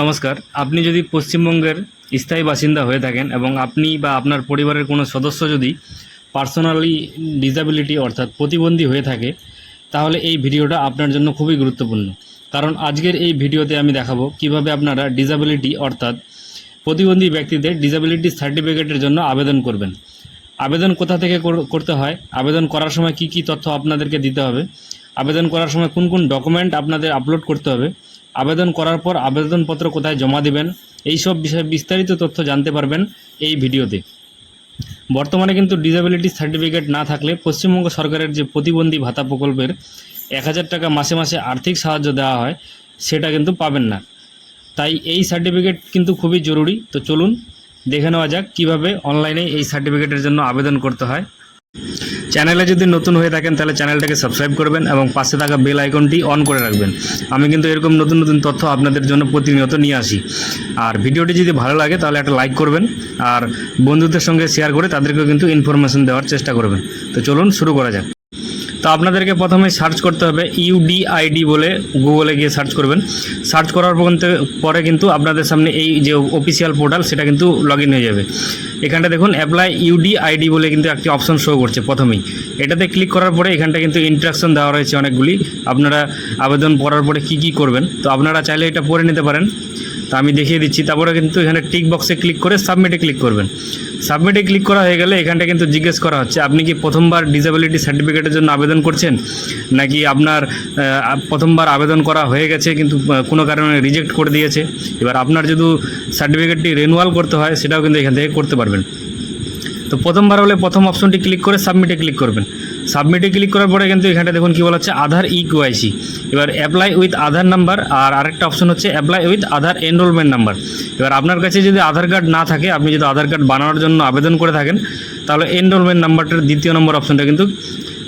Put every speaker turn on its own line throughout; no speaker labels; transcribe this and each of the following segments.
নমস্কার। আপনি যদি পশ্চিমবঙ্গের স্থায়ী বাসিন্দা হয়ে থাকেন এবং আপনি বা আপনার পরিবারের কোনো সদস্য যদি পার্সোনালি ডিসেবিলিটি অর্থাৎ প্রতিবন্ধী হয়ে থাকে, তাহলে এই ভিডিওটা আপনার জন্য খুবই গুরুত্বপূর্ণ। কারণ আজকের এই ভিডিওতে আমি দেখাবো কিভাবে আপনারা ডিসেবিলিটি অর্থাৎ প্রতিবন্ধী ব্যক্তিদের ডিসেবিলিটি সার্টিফিকেটের জন্য আবেদন করবেন। আবেদন কোথা থেকে করতে হয়, আবেদন করার সময় কি কি তথ্য আপনাদেরকে দিতে হবে, আবেদন করার সময় কোন কোন ডকুমেন্ট আপনাদের আপলোড করতে হবে, আবেদন করার পর আবেদনপত্র কোথায় জমা দেবেন, এই সব বিষয়ে বিস্তারিত তথ্য জানতে পারবেন এই ভিডিওতে। বর্তমানে কিন্তু ডিসেবিলিটি সার্টিফিকেট না থাকলে পশ্চিমবঙ্গ সরকারের যে প্রতিবন্ধী ভাতা প্রকল্পের 1000 টাকা মাসে মাসে আর্থিক সাহায্য দেওয়া হয়, সেটা কিন্তু পাবেন না। তাই এই সার্টিফিকেট কিন্তু খুবই জরুরি। তো চলুন দেখে নেওয়া যাক কীভাবে অনলাইনে এই সার্টিফিকেটের জন্য আবেদন করতে হয়। চ্যানেলে যদি নতুন হয়ে থাকেন তাহলে চ্যানেলটাকে সাবস্ক্রাইব করবেন এবং পাশে থাকা বেল আইকনটি অন করে রাখবেন। আমি কিন্তু এরকম নতুন নতুন তথ্য আপনাদের জন্য প্রতিনিয়ত নিয়ে আসি। আর ভিডিওটি যদি ভালো লাগে তাহলে একটা লাইক করবেন আর বন্ধুদের সঙ্গে শেয়ার করে তাদেরকেও কিন্তু ইনফরমেশন দেওয়ার চেষ্টা করবেন। তো চলুন শুরু করা যাক। তো আপনাদেরকে প্রথমে সার্চ করতে হবে ইউডিআইডি বলে, গুগলে গিয়ে সার্চ করবেন। সার্চ করার পরে কিন্তু আপনাদের সামনে এই যে অফিসিয়াল পোর্টাল সেটা কিন্তু লগ ইন হয়ে যাবে। এখানটা দেখুন অ্যাপ্লাই ইউডিআইডি বলে কিন্তু একটি অপশন শো করছে প্রথমেই। এটাতে ক্লিক করার পরে এখানটা কিন্তু ইনস্ট্রাকশন দেওয়া রয়েছে অনেকগুলি, আপনারা আবেদন করার পরে কি কি করবেন। তো আপনারা চাইলে এটা পড়ে নিতে পারেন। তো আমি দেখিয়ে দিচ্ছি। তারপরে কিন্তু এখানে টিক বক্সে ক্লিক করে সাবমিটে ক্লিক করবেন। সাবমিটে ক্লিক করা হয়ে গেলে এখানটা কিন্তু জিজ্ঞেস করা হচ্ছে আপনি কি প্রথমবার ডিসেবিলিটি সার্টিফিকেটের জন্য আবেদন করছেন, নাকি আপনার প্রথমবার আবেদন করা হয়ে গেছে কিন্তু কোনো কারণে রিজেক্ট করে দিয়েছে। এবার আপনার যদি সার্টিফিকেটটি রিনিউয়াল করতে হয় সেটাও কিন্তু এখান থেকে করতে পারবেন। তো প্রথমবার হলে প্রথম অপশনটি ক্লিক করে সাবমিটে ক্লিক করবেন। সাবমিটে ক্লিক করার পরে কিন্তু এখানে দেখুন কী বলা হচ্ছে আধার ইকেওয়াইসি। এবার অ্যাপ্লাই উইথ আধার নাম্বার, আর আরেকটা অপশন হচ্ছে apply with Aadhaar enrolment number. এবার আপনার কাছে যদি আধার কার্ড না থাকে, আপনি যদি আধার কার্ড বানানোর জন্য আবেদন করে থাকেন, তাহলে এনরোলমেন্ট নাম্বারটার দ্বিতীয় নম্বর অপশনটা কিন্তু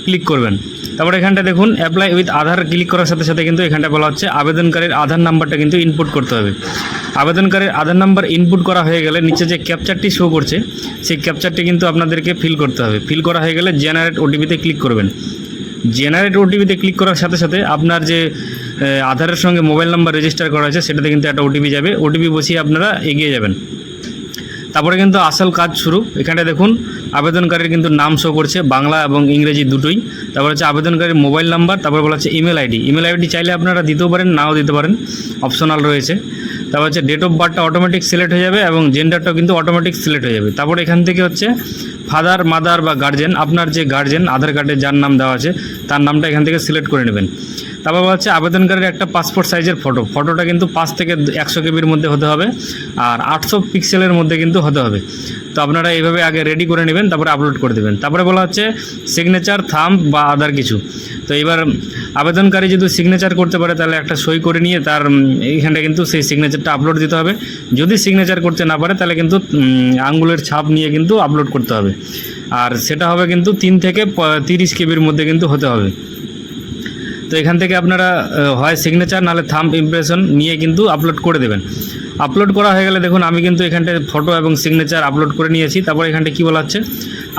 ক্লিক করবেন। তারপরে এখানটা দেখুন অ্যাপ্লাই উইথ আধার ক্লিক করার সাথে সাথে কিন্তু এখানটা বলা হচ্ছে আবেদনকারীর আধার নাম্বারটা কিন্তু ইনপুট করতে হবে। আবেদনকারীর আধার নাম্বার ইনপুট করা হয়ে গেলে নিচে যে ক্যাপচারটি শো করছে সেই ক্যাপচারটি কিন্তু আপনাদেরকে ফিল করতে হবে। ফিল করা হয়ে গেলে জেনারেট ওটিপিতে ক্লিক করবেন। জেনারেট ওটিপিতে ক্লিক করার সাথে সাথে আপনার যে আধারের সঙ্গে মোবাইল নাম্বার রেজিস্টার করা আছে সেটাতে কিন্তু একটা ওটিপি যাবে। ওটিপি বসিয়ে আপনারা এগিয়ে যাবেন। তারপরে কিন্তু আসল কাজ শুরু। এখানে দেখুন আবেদনকারীর কিন্তু নাম শো করছে, বাংলা এবং ইংরেজি দুটোই। তারপর হচ্ছে আবেদনকারীর মোবাইল নাম্বার, তারপর বলা হচ্ছে ইমেল আইডি। ইমেল আইডি চাইলে আপনারা দিতেও পারেন, নাও দিতে পারেন, অপশনাল রয়েছে। তারপর হচ্ছে ডেট অফ বার্থটা অটোমেটিক সিলেক্ট হয়ে যাবে এবং জেন্ডারটাও কিন্তু অটোমেটিক সিলেক্ট হয়ে যাবে। তারপর এখান থেকে হচ্ছে ফাদার, মাদার বা গার্জেন, আপনার যে গার্জেন আধার কার্ডে যার নাম দেওয়া আছে তার নামটা এখান থেকে সিলেক্ট করে নেবেন। তারপর হচ্ছে আবেদনকারীর একটা পাসপোর্ট সাইজের ফটোটা কিন্তু 5 থেকে 100 কেবির মধ্যে হতে হবে আর 800 পিক্সেলের মধ্যে কিন্তু হতে হবে। তো আপনারা এইভাবে আগে রেডি করে নেবেন, তারপরে আপলোড করে দেবেন। তারপরে বলা হচ্ছে সিগনেচার, থাম্ব বা আদার কিছু। তো এবার আবেদনকারী যদি সিগনেচার করতে পারে তাহলে একটা সই করে নিয়ে তার এইখানটা কিন্তু সেই সিগনেচারটা আপলোড দিতে হবে। যদি সিগনেচার করতে না পারে তাহলে কিন্তু আঙ্গুলের ছাপ নিয়ে কিন্তু আপলোড করতে হবে। আর সেটা হবে কিন্তু 3 থেকে 30 কেবির মধ্যে কিন্তু হতে হবে। তো এখান থেকে আপনারা হয় সিগনেচার নাহলে থাম্ব ইমপ্রেশন নিয়ে কিন্তু আপলোড করে দেবেন। আপলোড করা হয়ে গেলে দেখুন আমি কিন্তু এখানটায় ফটো এবং সিগনেচার আপলোড করে নিয়েছি। তারপর এখানটায় কী বলা হচ্ছে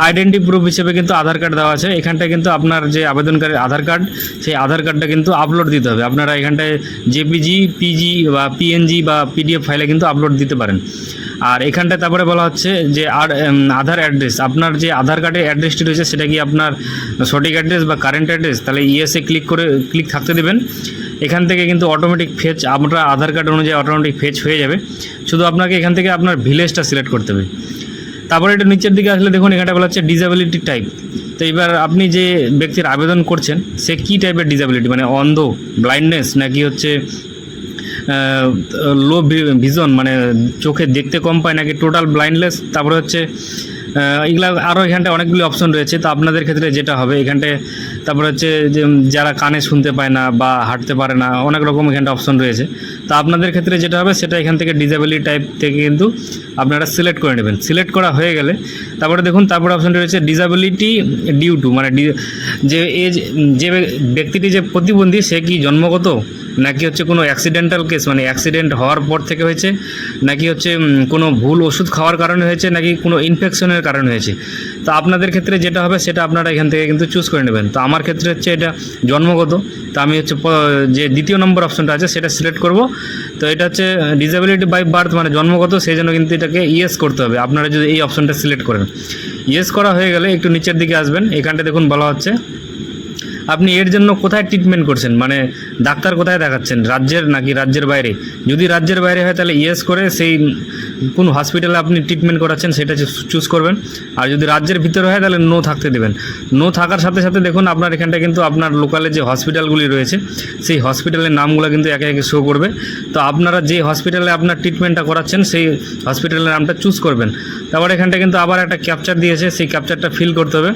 আইডেন্টি প্রুফ হিসেবে কিন্তু আধার কার্ড দেওয়া আছে। এখানটায় কিন্তু আপনার যে আবেদনকারীর আধার কার্ড সেই আধার কার্ডটা কিন্তু আপলোড দিতে হবে। আপনারা এখানটায় জেপিজি, পিজি বা পিএনজি বা পিডিএফ ফাইলে কিন্তু আপলোড দিতে পারেন। আর এখানটায় তারপরে বলা হচ্ছে যে আধার অ্যাড্রেস, আপনার যে আধার কার্ডের অ্যাড্রেসটি রয়েছে সেটা কি আপনার সঠিক অ্যাড্রেস বা কারেন্ট অ্যাড্রেস, তাহলে ইয়েসে ক্লিক থাকতে দেবেন। এখান থেকে কিন্তু অটোমেটিক ফেচ, আপনার আধার কার্ড অনুযায়ী অটোমেটিক ফেচ হয়ে যাবে। শুধু আপনাকে এখান থেকে আপনার ভিলেজটা সিলেক্ট করতে হবে। তারপরে এটা নিচের দিকে আসলে দেখুন এখানটা বলা হচ্ছে ডিসেবিলিটি টাইপ। তো এবার আপনি যে ব্যক্তির আবেদন করছেন সে কী টাইপের ডিসেবিলিটি, মানে অন্ধ, ব্লাইন্ডনেস, নাকি হচ্ছে লো ভিজন মানে চোখে দেখতে কম পায়, নাকি টোটাল ব্লাইন্ডনেস। তারপরে হচ্ছে এগুলা আরও এখানটায় অনেকগুলি অপশন রয়েছে। তো আপনাদের ক্ষেত্রে যেটা হবে এখানটায় তারপরে হচ্ছে যে যারা কানে শুনতে পায় না বা হাঁটতে পারে না, অনেক রকম এখানটা অপশন রয়েছে। তো আপনাদের ক্ষেত্রে যেটা হবে সেটা এখান থেকে ডিসেবিলিটি টাইপ থেকে কিন্তু আপনারা সিলেক্ট করে নেবেন। সিলেক্ট করা হয়ে গেলে তারপরে দেখুন তারপরে অপশনটি রয়েছে ডিসেবিলিটি ডিউ টু, মানে যে ব্যক্তিটি যে প্রতিবন্ধী সে কি জন্মগত, নাকি হচ্ছে কোনো অ্যাক্সিডেন্টাল কেস, মানে অ্যাক্সিডেন্ট হওয়ার পর থেকে হয়েছে, নাকি হচ্ছে কোনো ভুল ওষুধ খাওয়ার কারণে হয়েছে, নাকি কোনো ইনফেকশনের কারণে হয়েছে। তো আপনাদের ক্ষেত্রে যেটা হবে সেটা আপনারা এখান থেকে কিন্তু চুজ করে নেবেন। তো আমার ক্ষেত্রে হচ্ছে এটা জন্মগত। তো আমি হচ্ছে যে দ্বিতীয় নম্বর অপশনটা আছে সেটা সিলেক্ট করব। তো এটা হচ্ছে ডিসেবিলিটি বাই বার্থ, মানে জন্মগত, সেই জন্য কিন্তু এটাকে ইয়েস করতে হবে আপনারা যদি এই অপশনটা সিলেক্ট করেন। ইয়েস করা হয়ে গেলে একটু নিচের দিকে আসবেন, এখানটা দেখুন বলা হচ্ছে আপনি এর জন্য কোথায় ট্রিটমেন্ট করছেন, মানে ডাক্তার কোথায় দেখাচ্ছেন, রাজ্যের নাকি রাজ্যের বাইরে। যদি রাজ্যের বাইরে হয় তাহলে ইয়েস করে সেই কোন হসপিটালে আপনি ট্রিটমেন্ট করাচ্ছেন সেটা চুজ করবেন। আর যদি রাজ্যের ভিতরে হয় তাহলে নো থাকতে দেবেন। নো থাকার সাথে সাথে দেখুন আপনার এখানটা কিন্তু আপনার লোকালে যে হসপিটালগুলি রয়েছে সেই হসপিটালের নামগুলো কিন্তু একে একে শো করবে। তো আপনারা যে হসপিটালে আপনার ট্রিটমেন্টটা করাচ্ছেন সেই হসপিটালের নামটা চুজ করবেন। তারপর এখানটা কিন্তু আবার একটা ক্যাপচার দিয়েছে, সেই ক্যাপচারটা ফিল করতে হবে।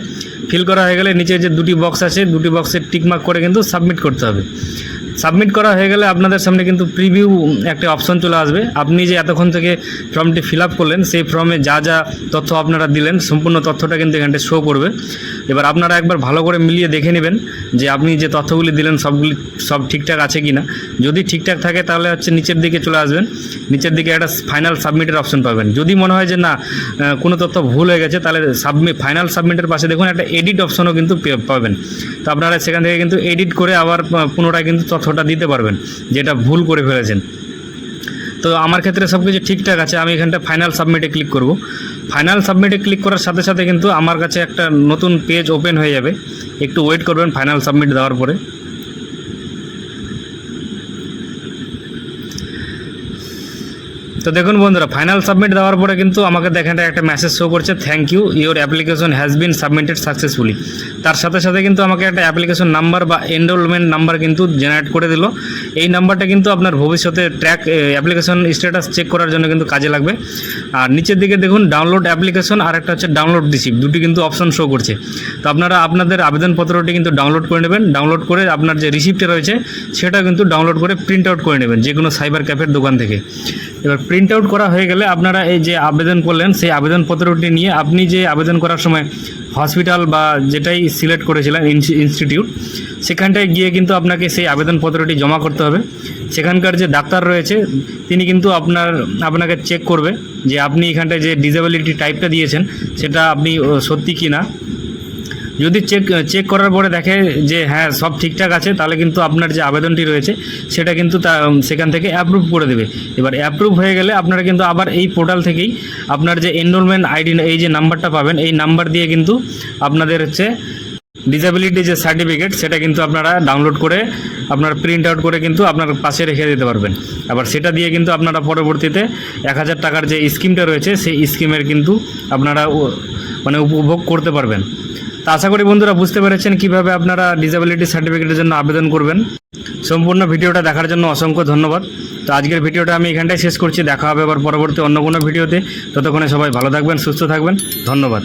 ফিল করা হয়ে গেলে নিচে যে দুটি বক্স আছে, দুটি বক্সে টিকমার্ক করে কিন্তু সাবমিট করতে হবে। সাবমিট করা হয়ে গেলে আপনাদের সামনে কিন্তু প্রিভিউ একটা অপশন চলে আসবে। আপনি যে এতক্ষণ থেকে ফর্মটি ফিল আপ করলেন সেই ফর্মে যা যা তথ্য আপনারা দিলেন সম্পূর্ণ তথ্যটা কিন্তু এখানটা শো করবে। এবার আপনারা একবার ভালো করে মিলিয়ে দেখে নেবেন যে আপনি যে তথ্যগুলি দিলেন সব ঠিকঠাক আছে কি না। যদি ঠিকঠাক থাকে তাহলে হচ্ছে নিচের দিকে চলে আসবেন, নিচের দিকে একটা ফাইনাল সাবমিটের অপশন পাবেন। যদি মনে হয় যে না কোনো তথ্য ভুল হয়ে গেছে তাহলে ফাইনাল সাবমিটের পাশে দেখুন একটা এডিট অপশনও কিন্তু পাবেন। তো আপনারা সেখান থেকে কিন্তু এডিট করে আবার পুনরায় কিন্তু তথ্যটা দিতে পারবেন যেটা ভুল করে ফেলেছেন। তো আমার ক্ষেত্রে সব কিছু ঠিকঠাক আছে, আমি এখানটা ফাইনাল সাবমিটে ক্লিক করব। ফাইনাল সাবমিটে ক্লিক করার সাথে সাথে কিন্তু আমার কাছে একটা নতুন পেজ ওপেন হয়ে যাবে। একটু ওয়েট করবেন ফাইনাল সাবমিট দেওয়ার পরে। তো দেখুন বন্ধুরা, ফাইনাল সাবমিট দেওয়ার পরে কিন্তু আমাকে দেখেন একটা মেসেজ শো করছে, thank you, your application has been submitted successfully. তার সাথে সাথে কিন্তু আমাকে একটা অ্যাপ্লিকেশন নাম্বার বা এনরোলমেন্ট নাম্বার কিন্তু জেনারেট করে দিল। এই নাম্বারটা কিন্তু আপনার ভবিষ্যতে অ্যাপ্লিকেশন স্ট্যাটাস চেক করার জন্য কিন্তু কাজে লাগবে। আর নিচের দিকে দেখুন ডাউনলোড অ্যাপ্লিকেশন আর একটা হচ্ছে ডাউনলোড রিসিপ্ট, দুটি কিন্তু অপশন শো করছে। তো আপনারা আপনাদের আবেদনপত্রটি কিন্তু ডাউনলোড করে নেবেন। ডাউনলোড করে আপনার যে রিসিপ্টটা রয়েছে সেটা কিন্তু ডাউনলোড করে প্রিন্ট আউট করে নেবেন যে কোনো সাইবার ক্যাফের দোকান থেকে। এবার প্রিন্ট আউট করা হয়ে গেলে আপনারা এই যে আবেদন করলেন সেই আবেদনপত্রটি নিয়ে আপনি যে আবেদন করার সময় হসপিটাল বা যেটাই সিলেক্ট করেছিলেন ইনস্টিটিউট, সেখানটায় গিয়ে কিন্তু আপনাকে সেই আবেদনপত্রটি জমা করতে হবে। সেখানকার যে ডাক্তার রয়েছে তিনি কিন্তু আপনাকে চেক করবে যে আপনি এখানটায় যে ডিসেবিলিটি টাইপটা দিয়েছেন সেটা আপনি সত্যি কি না। যদি চেক করার পরে দেখে যে হ্যাঁ সব ঠিকঠাক আছে তাহলে কিন্তু আপনার যে আবেদনটি রয়েছে সেটা কিন্তু সেখান থেকে অ্যাপ্রুভ করে দেবে। এবার অ্যাপ্রুভ হয়ে গেলে আপনারা কিন্তু আবার এই পোর্টাল থেকেই আপনার যে এনরোলমেন্ট আইডি এই যে নাম্বারটা পাবেন এই নাম্বার দিয়ে কিন্তু আপনাদের হচ্ছে ডিসেবিলিটি যে সার্টিফিকেট সেটা কিন্তু আপনারা ডাউনলোড করে আপনার প্রিন্ট আউট করে কিন্তু আপনার পাশে রেখে দিতে পারবেন। আবার সেটা দিয়ে কিন্তু আপনারা পরবর্তীতে 1000 টাকার যে স্কিমটা রয়েছে সেই স্কিমের কিন্তু আপনারা মানে উপভোগ করতে পারবেন। তা আশা করি বন্ধুরা বুঝতে পেরেছেন কিভাবে আপনারা ডিসেবিলিটি সার্টিফিকেটের জন্য আবেদন করবেন। সম্পূর্ণ ভিডিওটা দেখার জন্য অসংখ্য ধন্যবাদ। তো আজকের ভিডিওটা আমি এখানটায় শেষ করছি, দেখা হবে আবার পরবর্তী অন্য কোনো ভিডিওতে। ততক্ষণে সবাই ভালো থাকবেন, সুস্থ থাকবেন, ধন্যবাদ।